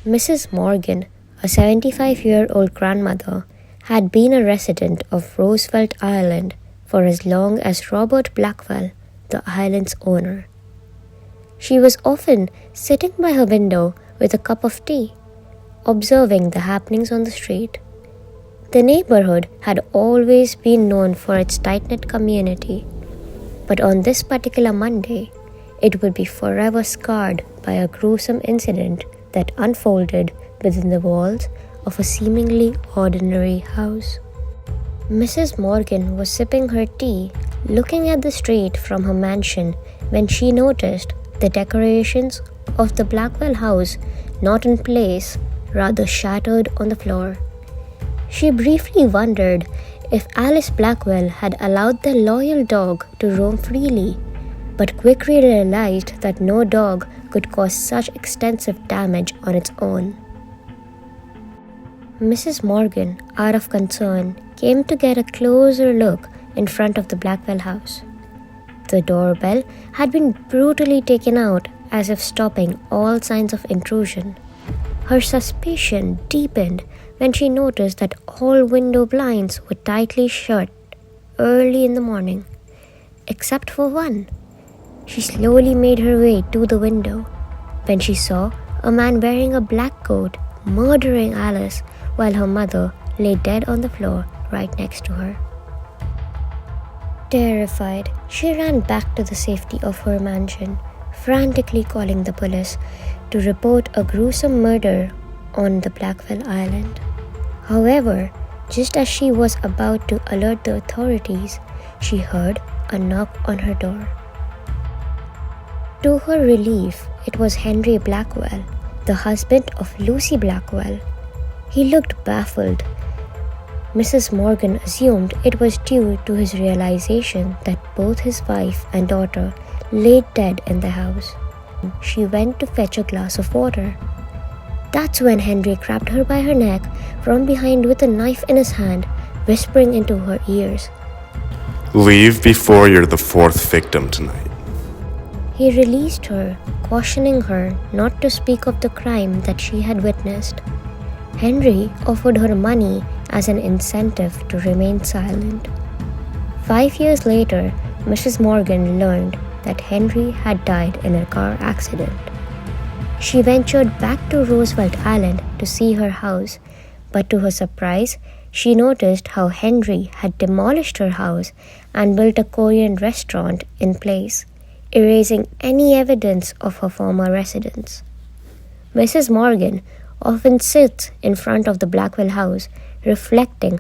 Mrs. Morgan, a 75-year-old grandmother, had been a resident of Roosevelt Island for as long as Robert Blackwell, the island's owner. She was often sitting by her window with a cup of tea, observing the happenings on the street. The neighborhood had always been known for its tight-knit community, but on this particular Monday, it would be forever scarred by a gruesome incident that unfolded within the walls of a seemingly ordinary house. Mrs. Morgan was sipping her tea, looking at the street from her mansion when she noticed the decorations of the Blackwell house not in place, rather shattered on the floor. She briefly wondered if Alice Blackwell had allowed the loyal dog to roam freely, but quickly realized that no dog could cause such extensive damage on its own. Mrs. Morgan, out of concern, came to get a closer look in front of the Blackwell house. The doorbell had been brutally taken out as if stopping all signs of intrusion. Her suspicion deepened when she noticed that all window blinds were tightly shut early in the morning, except for one. She slowly made her way to the window when she saw a man wearing a black coat murdering Alice while her mother lay dead on the floor right next to her. Terrified, she ran back to the safety of her mansion, frantically calling the police to report a gruesome murder on the Blackwell Island. However, just as she was about to alert the authorities, she heard a knock on her door. To her relief, it was Henry Blackwell, the husband of Lucy Blackwell. He looked baffled. Mrs. Morgan assumed it was due to his realization that both his wife and daughter lay dead in the house. She went to fetch a glass of water. That's when Henry grabbed her by her neck from behind with a knife in his hand, whispering into her ears, "Leave before you're the fourth victim tonight." He released her, cautioning her not to speak of the crime that she had witnessed. Henry offered her money as an incentive to remain silent. 5 years later, Mrs. Morgan learned that Henry had died in a car accident. She ventured back to Roosevelt Island to see her house, but to her surprise, she noticed how Henry had demolished her house and built a Korean restaurant in place, erasing any evidence of her former residence. Mrs. Morgan often sits in front of the Blackwell house, reflecting